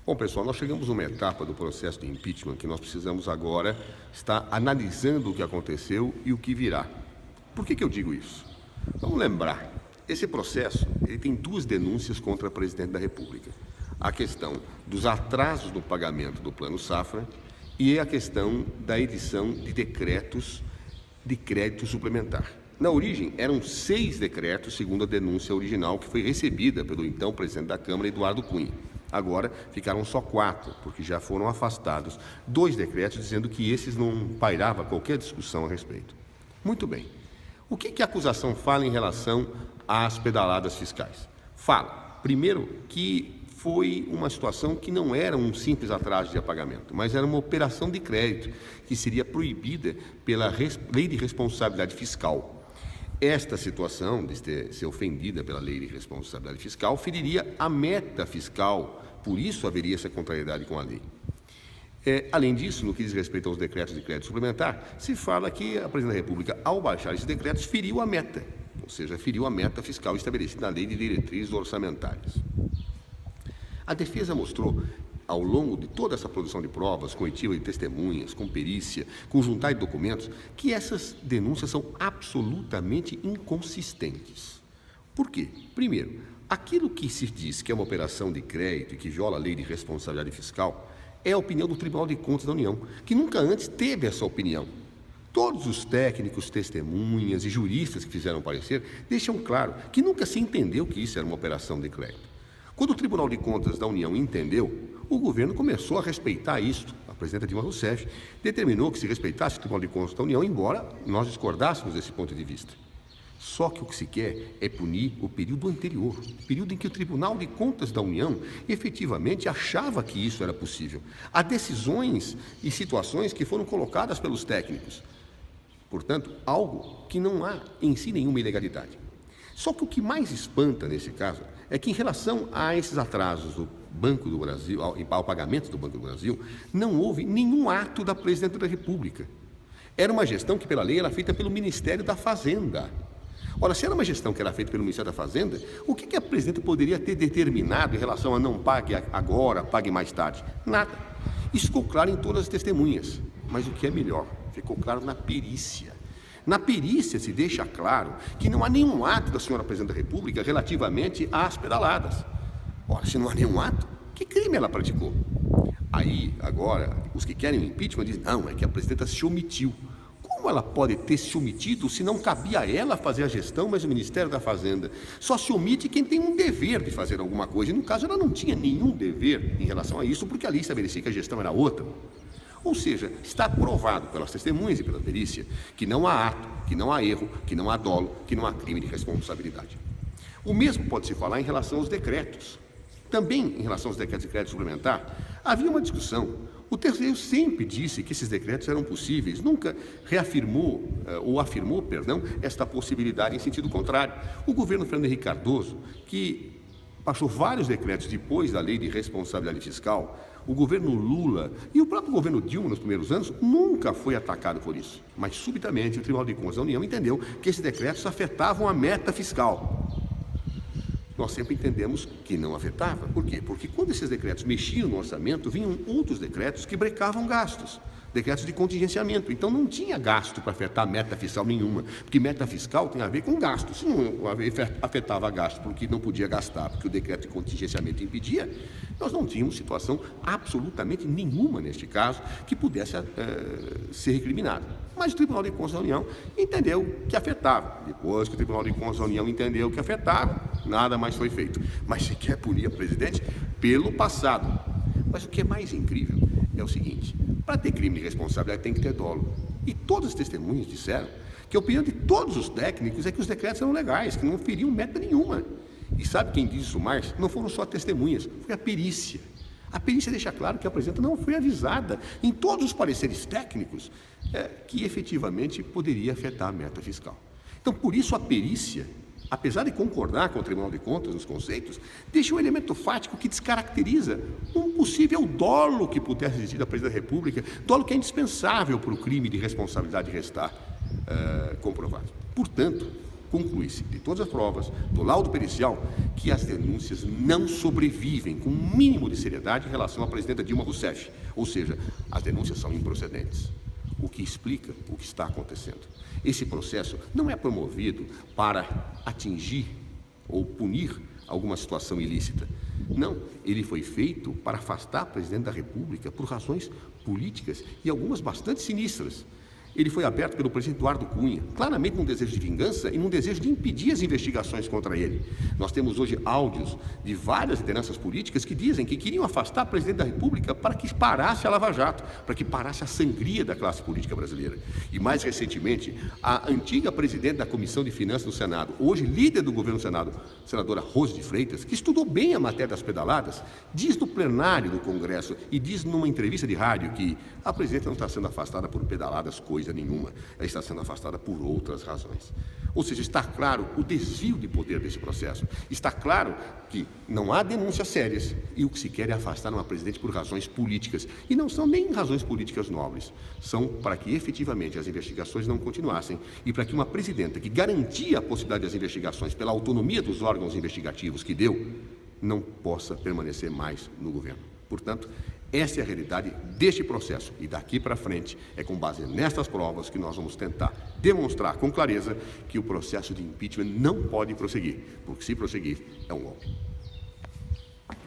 Bom, pessoal, nós chegamos a uma etapa do processo de impeachment que nós precisamos agora estar analisando o que aconteceu e o que virá. Por que eu digo isso? Vamos lembrar, esse processo ele tem duas denúncias contra o presidente da República. A questão dos atrasos no pagamento do Plano Safra e a questão da edição de decretos de crédito suplementar. Na origem, eram 6 decretos, segundo a denúncia original, que foi recebida pelo então presidente da Câmara, Eduardo Cunha. Agora, ficaram só 4, porque já foram afastados 2 decretos, dizendo que esses não pairava qualquer discussão a respeito. Muito bem. O que a acusação fala em relação às pedaladas fiscais? Fala, primeiro, que foi uma situação que não era um simples atraso de pagamento, mas era uma operação de crédito que seria proibida pela Lei de Responsabilidade Fiscal. Esta situação de ser ofendida pela Lei de Responsabilidade Fiscal feriria a meta fiscal, por isso haveria essa contrariedade com a lei. Além disso, no que diz respeito aos decretos de crédito suplementar, se fala que a Presidente da República, ao baixar esses decretos, feriu a meta, ou seja, feriu a meta fiscal estabelecida na Lei de Diretrizes Orçamentárias. A defesa mostrou, ao longo de toda essa produção de provas, com oitiva de testemunhas, com perícia, com juntar de documentos, que essas denúncias são absolutamente inconsistentes. Por quê? Primeiro, aquilo que se diz que é uma operação de crédito e que viola a Lei de Responsabilidade Fiscal é a opinião do Tribunal de Contas da União, que nunca antes teve essa opinião. Todos os técnicos, testemunhas e juristas que fizeram parecer deixam claro que nunca se entendeu que isso era uma operação de crédito. Quando o Tribunal de Contas da União entendeu, o governo começou a respeitar isso. A presidenta Dilma Rousseff determinou que se respeitasse o Tribunal de Contas da União, embora nós discordássemos desse ponto de vista. Só que o que se quer é punir o período anterior, o período em que o Tribunal de Contas da União efetivamente achava que isso era possível. Há decisões e situações que foram colocadas pelos técnicos. Portanto, algo que não há em si nenhuma ilegalidade. Só que o que mais espanta nesse caso é que, em relação a esses atrasos do Banco do Brasil, ao pagamento do Banco do Brasil, não houve nenhum ato da Presidente da República. Era uma gestão que, pela lei, era feita pelo Ministério da Fazenda. Ora, se era uma gestão que era feita pelo Ministério da Fazenda, o que a Presidente poderia ter determinado em relação a não pague agora, pague mais tarde? Nada. Isso ficou claro em todas as testemunhas. Mas o que é melhor, ficou claro na perícia. Na perícia se deixa claro que não há nenhum ato da senhora Presidente da República relativamente às pedaladas. Ora, se não há nenhum ato, que crime ela praticou? Aí, agora, os que querem o impeachment dizem, não, é que a Presidenta se omitiu. Como ela pode ter se omitido se não cabia a ela fazer a gestão, mas o Ministério da Fazenda? Só se omite quem tem um dever de fazer alguma coisa. E, no caso, ela não tinha nenhum dever em relação a isso, porque a lei estabelecia que a gestão era outra. Ou seja, está provado pelas testemunhas e pela perícia que não há ato, que não há erro, que não há dolo, que não há crime de responsabilidade. O mesmo pode-se falar em relação aos decretos. Também, em relação aos decretos de crédito suplementar, havia uma discussão. O terceiro sempre disse que esses decretos eram possíveis, nunca reafirmou, afirmou, esta possibilidade em sentido contrário. O governo Fernando Henrique Cardoso, que baixou vários decretos depois da Lei de Responsabilidade Fiscal, o governo Lula e o próprio governo Dilma nos primeiros anos nunca foi atacado por isso. Mas, subitamente, o Tribunal de Contas da União entendeu que esses decretos afetavam a meta fiscal. Nós sempre entendemos que não afetava. Por quê? Porque quando esses decretos mexiam no orçamento, vinham outros decretos que brecavam gastos. Decretos de contingenciamento. Então, não tinha gasto para afetar meta fiscal nenhuma, porque meta fiscal tem a ver com gasto. Se não afetava gasto porque não podia gastar, porque o decreto de contingenciamento impedia, nós não tínhamos situação absolutamente nenhuma, neste caso, que pudesse ser recriminada. Mas o Tribunal de Contas da União entendeu que afetava. Depois que o Tribunal de Contas da União entendeu que afetava, nada mais foi feito. Mas se quer punir a presidente pelo passado. Mas o que é mais incrível é o seguinte, para ter crime de responsabilidade tem que ter dolo. E todas as testemunhas disseram que a opinião de todos os técnicos é que os decretos eram legais, que não feriam meta nenhuma. E sabe quem diz isso mais? Não foram só testemunhas, foi a perícia. A perícia deixa claro que a presidenta não foi avisada em todos os pareceres técnicos que efetivamente poderia afetar a meta fiscal. Então, por isso a perícia, apesar de concordar com o Tribunal de Contas nos conceitos, deixa um elemento fático que descaracteriza um possível dolo que pudesse existir da Presidente da República, dolo que é indispensável para o crime de responsabilidade restar comprovado. Portanto, conclui-se, de todas as provas, do laudo pericial, que as denúncias não sobrevivem com um mínimo de seriedade em relação à presidenta Dilma Rousseff. Ou seja, as denúncias são improcedentes, o que explica o que está acontecendo. Esse processo não é promovido para atingir ou punir alguma situação ilícita. Não, ele foi feito para afastar a presidente da República por razões políticas e algumas bastante sinistras. Ele foi aberto pelo presidente Eduardo Cunha, claramente num desejo de vingança e num desejo de impedir as investigações contra ele. Nós temos hoje áudios de várias lideranças políticas que dizem que queriam afastar a presidente da República para que parasse a Lava Jato, para que parasse a sangria da classe política brasileira. E mais recentemente, a antiga presidente da Comissão de Finanças do Senado, hoje líder do governo do Senado, senadora Rose de Freitas, que estudou bem a matéria das pedaladas, diz no plenário do Congresso e diz numa entrevista de rádio que a presidenta não está sendo afastada por pedaladas, coisa nenhuma, ela está sendo afastada por outras razões. Ou seja, está claro o desvio de poder desse processo. Está claro que não há denúncias sérias e o que se quer é afastar uma presidente por razões políticas. E não são nem razões políticas nobres. São para que efetivamente as investigações não continuassem e para que uma presidenta que garantia a possibilidade das investigações pela autonomia dos órgãos investigativos que deu, não possa permanecer mais no governo. Portanto, essa é a realidade deste processo e daqui para frente é com base nestas provas que nós vamos tentar demonstrar com clareza que o processo de impeachment não pode prosseguir, porque se prosseguir é um golpe.